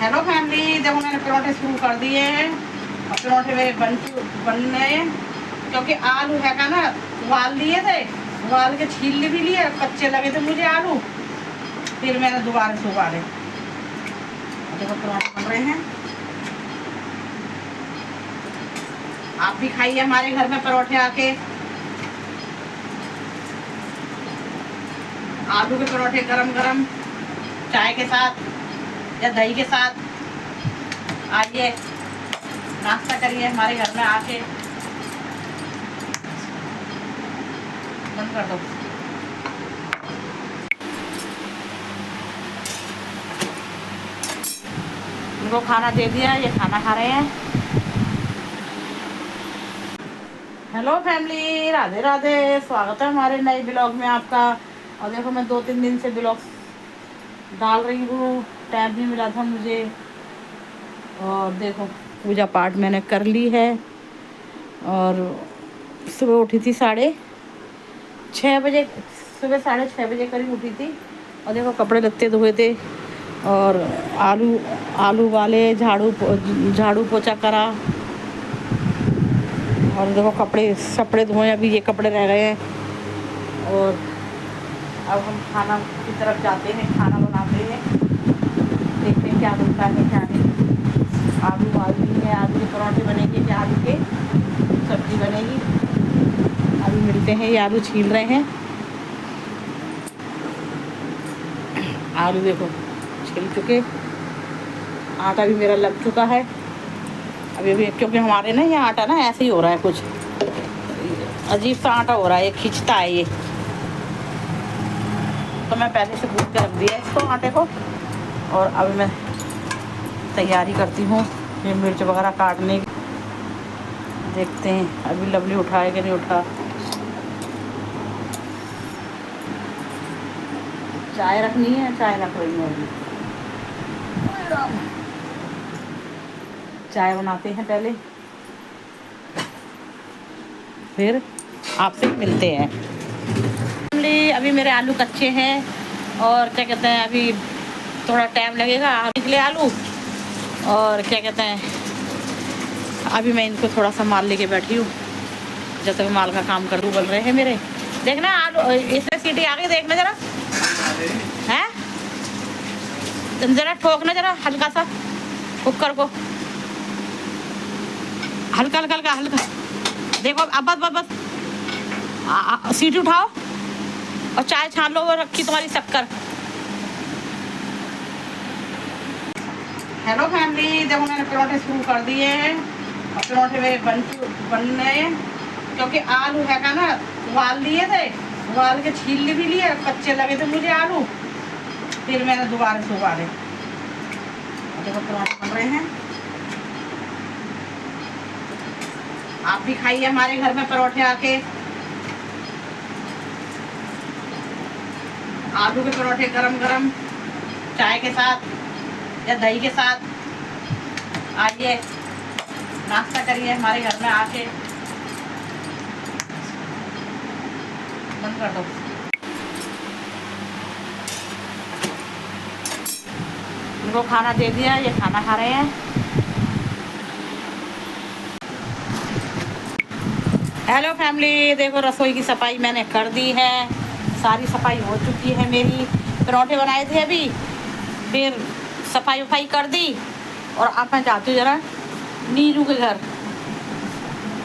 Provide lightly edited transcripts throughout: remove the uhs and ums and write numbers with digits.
Hello family, देखो मैंने परोठे शुरू कर दिए हैं और परोठे मेरे बन रहे हैं क्योंकि आलू है का ना उबाल दिए थे, उबाल के छील भी लिए, कच्चे लगे थे मुझे आलू, फिर मैंने दोबारा से उबाले। देखो परोठे बन रहे हैं। आप भी खाइए हमारे घर में परोठे आके। आलू के परोठे गरम गरम चाय के साथ या दही के साथ आइए नाश्ता करिए हमारे घर में आके। बंद कर दो। उनको खाना दे दिया, ये खाना खा रहे हैं। हेलो फैमिली, राधे राधे, स्वागत है हमारे नए ब्लॉग में आपका। और देखो मैं 2-3 दिन से ब्लॉग डाल रही हूँ, टाइम नहीं मिला था मुझे। और देखो पूजा पाठ मैंने कर ली है और सुबह उठी थी 6:30 बजे, सुबह 6:30 बजे करीब उठी थी। और देखो कपड़े लत्ते धोए थे और आलू वाले झाड़ू पोछा करा। और देखो कपड़े धोए, अभी ये कपड़े रह गए हैं। और अब हम खाना की तरफ जाते हैं, खाना बनाते हैं, देखते हैं क्या बनता है क्या नहीं। आलू उबालनी है, आलू के पराठे बनेंगे क्या आलू के सब्जी बनेगी। अभी मिलते हैं, ये आलू छील रहे हैं। आलू देखो छिल चुके, आटा भी मेरा लग चुका है। अभी क्योंकि हमारे ना ये आटा ना ऐसे ही हो रहा है, कुछ अजीब सा आटा हो रहा है, ये खींचता है ये। तो मैं पहले से गूँथ के रख दिया इसको आटे को। और अभी मैं तैयारी करती हूँ ये मिर्च वगैरह काटने की। देखते हैं अभी लवली उठाए कि नहीं उठा। चाय रखनी है, चाय रख रही हूँ अभी। चाय बनाते हैं पहले, फिर आपसे मिलते हैं। अभी मेरे आलू कच्चे हैं और क्या कहते हैं, अभी थोड़ा टाइम लगेगा निकले आलू। और क्या कहते हैं, अभी मैं इनको थोड़ा सा माल लेके बैठी हूँ जब तक माल का काम कर दूँ। उबल रहे हैं मेरे, देखना आलू इसमें सीटी आ गई, देखना जरा है, जरा ठोकना जरा हल्का सा कुकर को, हल्का हल्का हल्का हल्का। देखो अब बस बस बस सीटी उठाओ और चाय छान लो, वो रखी तुम्हारी शक्कर। हेलो फैमिली, देखो मैंने परोठे शुरू कर दिए हैं और परोठे मेरे बन रहे हैं क्योंकि आलू है का ना उबाल दिए थे, उबाल के छील भी लिए, कच्चे लगे थे मुझे आलू, फिर मैंने दोबारा से उबाले। देखो परोठे बन रहे हैं। आप भी खाइए हमारे घर में परोठे आके। आलू के परोठे गरम गरम चाय के साथ या दही के साथ आइए नाश्ता करिए हमारे घर में आके। बंद कर दो। उनको खाना दे दिया, ये खाना खा रहे हैं। हेलो फैमिली, देखो रसोई की सफाई मैंने कर दी है, सारी सफाई हो चुकी है मेरी। परोठे बनाए थे अभी, फिर सफाई वफाई कर दी। और अब मैं जाती हूँ जरा नीरू के घर,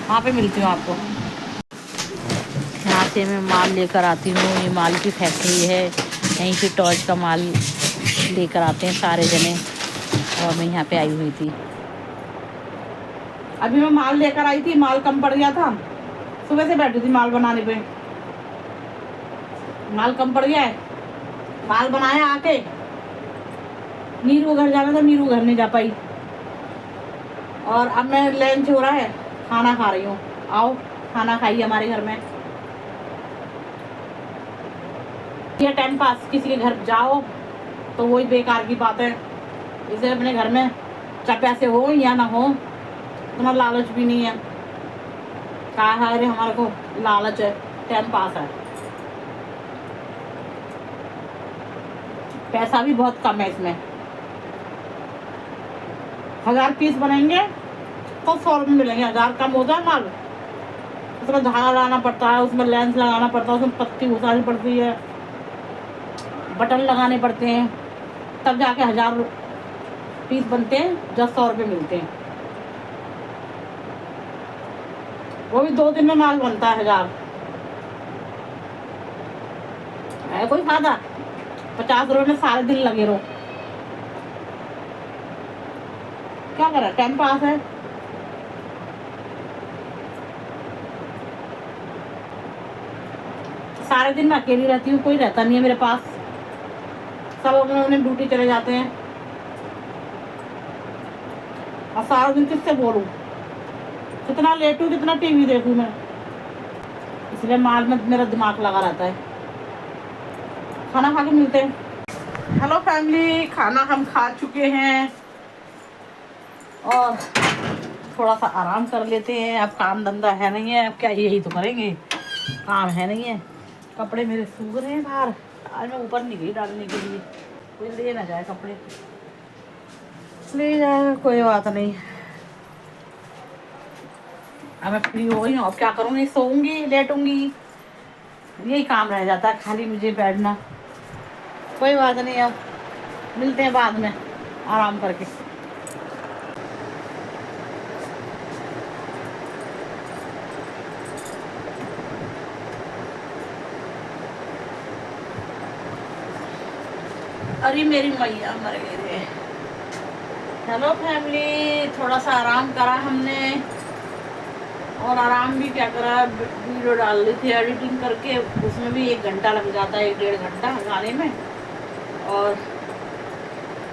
वहाँ पे मिलती हूँ आपको। यहाँ से मैं माल लेकर आती हूँ, ये माल की फैक्ट्री है, यहीं से टॉर्च का माल लेकर आते हैं सारे जने। और मैं यहाँ पे आई हुई थी, अभी मैं माल लेकर आई थी, माल कम पड़ गया था, सुबह से बैठी थी माल बनाने पे, माल कम पड़ गया है। माल बनाया आके, नीरू घर जाना था, नीरू घर नहीं जा पाई। और अब मैं लंच हो रहा है, खाना खा रही हूँ। आओ खाना खाइए हमारे घर में। ये टाइम पास, किसी के घर जाओ तो वही बेकार की बात है। इसे अपने घर में चाहे पैसे हो या ना हो, इतना लालच भी नहीं है। कहा है रे हमारे को लालच है, टाइम पास है, पैसा भी बहुत कम है इसमें। 1000 पीस बनेंगे तो 100 रुपये मिलेंगे। 1000 कम होता है माल, उसमें धागा लगाना पड़ता है, उसमें लेंस लगाना पड़ता है, उसमें पत्ती घुसानी पड़ती है, बटन लगाने पड़ते हैं, तब जाके 1000 पीस बनते हैं, जब 100 रुपये मिलते हैं। वो भी 2 दिन में माल बनता है 1000। है कोई फायदा? 50 रुपये में सारे दिन लगे रहो, क्या करा, टाइम पास है। सारे दिन मैं अकेली रहती हूँ, कोई रहता नहीं है मेरे पास, सब अपने ड्यूटी चले जाते हैं, और सारा दिन किससे बोलूं, कितना लेटूं, कितना टीवी देखूं मैं, इसलिए माल में मेरा दिमाग लगा रहता है। खाना खा के मिलते हैं। हेलो फैमिली, खाना हम खा चुके हैं और थोड़ा सा आराम कर लेते हैं। अब काम धंधा है नहीं है, अब क्या यही तो करेंगे, काम है नहीं है। कपड़े मेरे सूख रहे हैं बाहर, आज मैं ऊपर नहीं गई डालने के लिए, कोई ले ना जाए कपड़े, ले जाएगा कोई बात नहीं। अब मैं फ्री हो गई हूँ, अब क्या करूँगी, सोऊंगी, लेटूंगी, यही काम रह जाता है खाली मुझे बैठना। कोई बात नहीं, अब मिलते हैं बाद में आराम करके। अरे मेरी मैया मर गई रे। हेलो फैमिली, थोड़ा सा आराम करा हमने, और आराम भी क्या करा, वीडियो डाल दी थी एडिटिंग करके, उसमें भी 1 घंटा लग जाता है, 1-1.5 घंटा गाने में। और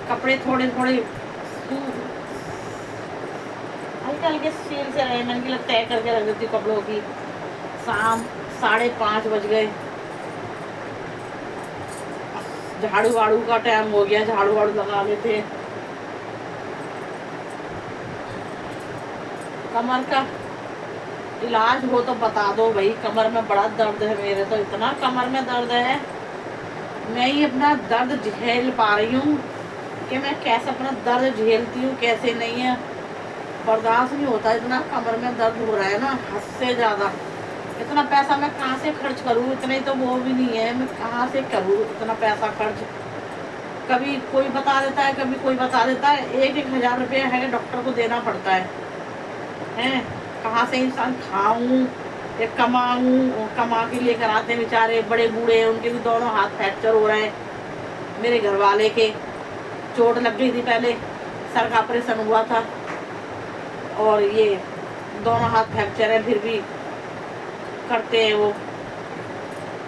कपड़े थोड़े थोड़े हल्के हल्के सील से रहे, मैंने लगता तय करके रख देती कपड़ों की। शाम 5:30 बज गए, झाड़ू वाड़ू का टाइम हो गया, झाड़ू वाड़ू लगा लेते। कमर का इलाज हो तो बता दो भाई, कमर में बड़ा दर्द है मेरे, तो इतना कमर में दर्द है, मैं ही अपना दर्द झेल पा रही हूँ कि मैं कैसे अपना दर्द झेलती हूँ, कैसे नहीं है, बर्दाश्त नहीं होता। इतना कमर में दर्द हो रहा है ना, हद से ज़्यादा। इतना पैसा मैं कहाँ से खर्च करूँ, इतने तो वो भी नहीं है, मैं कहाँ से करूँ इतना पैसा खर्च। कभी कोई बता देता है, कभी कोई बता देता है, 1-1 हज़ार रुपये है डॉक्टर को देना पड़ता है। कहाँ से इंसान खाऊं या कमाऊं, और कमा के लेकर आते हैं बेचारे, बड़े बूढ़े, उनके भी दोनों हाथ फ्रैक्चर हो रहे हैं। मेरे घर वाले के चोट लग गई थी, पहले सर का ऑपरेशन हुआ था, और ये दोनों हाथ फ्रैक्चर है, फिर भी करते हैं वो।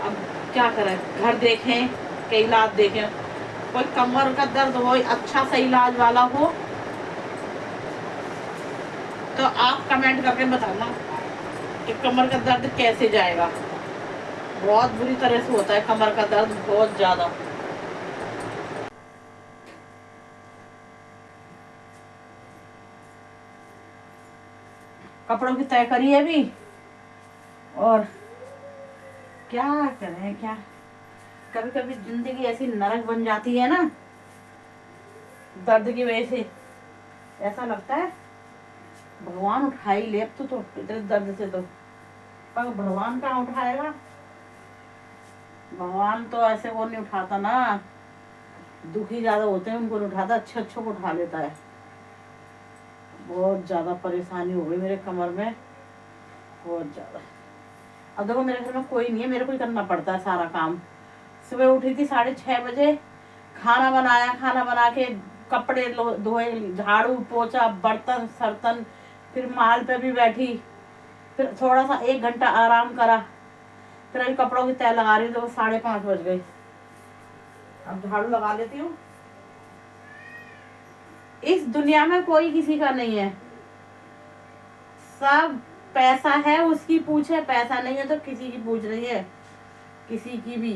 अब क्या करें, घर देखें कि इलाज देखें, कोई कमर का दर्द हो, अच्छा सा इलाज वाला हो तो आप कमेंट करके बताना कि कमर का दर्द कैसे जाएगा। बहुत बुरी तरह से होता है कमर का दर्द, बहुत ज़्यादा। कपड़ों की तय करी है अभी, और क्या करें, क्या कभी कभी जिंदगी ऐसी नरक बन जाती है ना दर्द की वजह से, ऐसा लगता है भगवान उठा ही ले अब तो इतने दर्द से तो। पर भगवान कहाँ उठाएगा, भगवान तो ऐसे वो नहीं उठाता ना, दुखी ज्यादा होते हैं उनको नहीं उठाता, अच्छे अच्छों को उठा लेता है। बहुत ज्यादा परेशानी हो गई मेरे कमर में, बहुत ज्यादा। अब देखो मेरे घर में कोई नहीं है, मेरे को ही करना पड़ता है सारा काम। सुबह उठी थी 6:30 बजे, खाना बनाया, खाना बना के कपड़े धोए, झाड़ू पोछा, बर्तन सर्तन, फिर माल पे भी बैठी, फिर थोड़ा सा 1 घंटा आराम करा, फिर अभी कपड़ों की तय लगा रही, तो 5:30 बज गई। अब झाड़ू लगा लेती हूँ। इस दुनिया में कोई किसी का नहीं है, सब पैसा है उसकी पूछ है, पैसा नहीं है तो किसी की पूछ रही है, किसी की भी।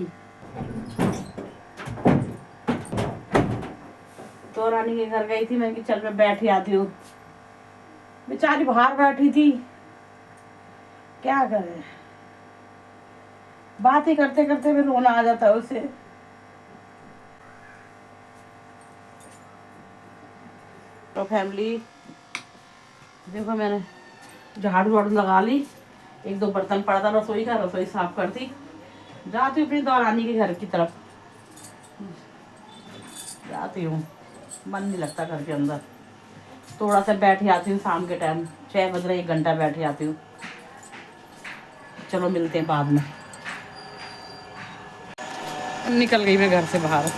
तो रानी के घर गई थी, मैं कि चल मैं बैठ आती हूँ, बेचारी बाहर बैठी थी, क्या करे, बात ही करते करते फिर रोना आ जाता है उसे। तो फैमिली देखो मैंने झाड़ू वाड़ू लगा ली, एक दो बर्तन पड़ा था रसोई का, रसोई साफ कर दी। जाती हूँ अपनी दौरानी के घर की तरफ, जाती हूँ, मन नहीं लगता घर के अंदर। थोड़ा सा बैठ जाती हूँ शाम के टाइम, 6 बज रहे 1 घंटा बैठ जाती हूँ। चलो मिलते हैं बाद में। निकल गई मैं घर से बाहर।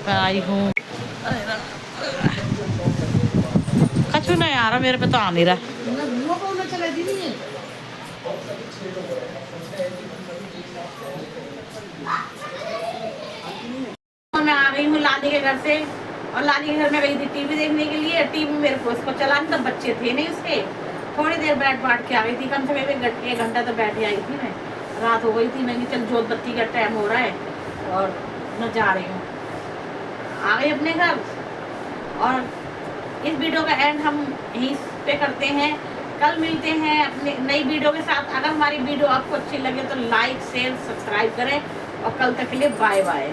आई हूँ, कछु नहीं आ रहा मेरे पे, तो आ नहीं रहा। मैं आ गई हूँ लाली के घर से, और लाली के घर में गई थी टीवी देखने के लिए। टीवी मेरे को उसको चलाने, तो बच्चे थे नहीं उसके। थोड़ी देर बैठ के आ गई थी, कम से कम 1 घंटा तो बैठ आई थी मैं। रात हो गई थी, मैं चल जोत बत्ती का टाइम हो रहा है और मैं जा रही हूँ। आ गई अपने घर, और इस वीडियो का एंड हम यहीं पे करते हैं। कल मिलते हैं अपने नई वीडियो के साथ। अगर हमारी वीडियो आपको अच्छी लगे तो लाइक शेयर सब्सक्राइब करें, और कल तक के लिए बाय बाय।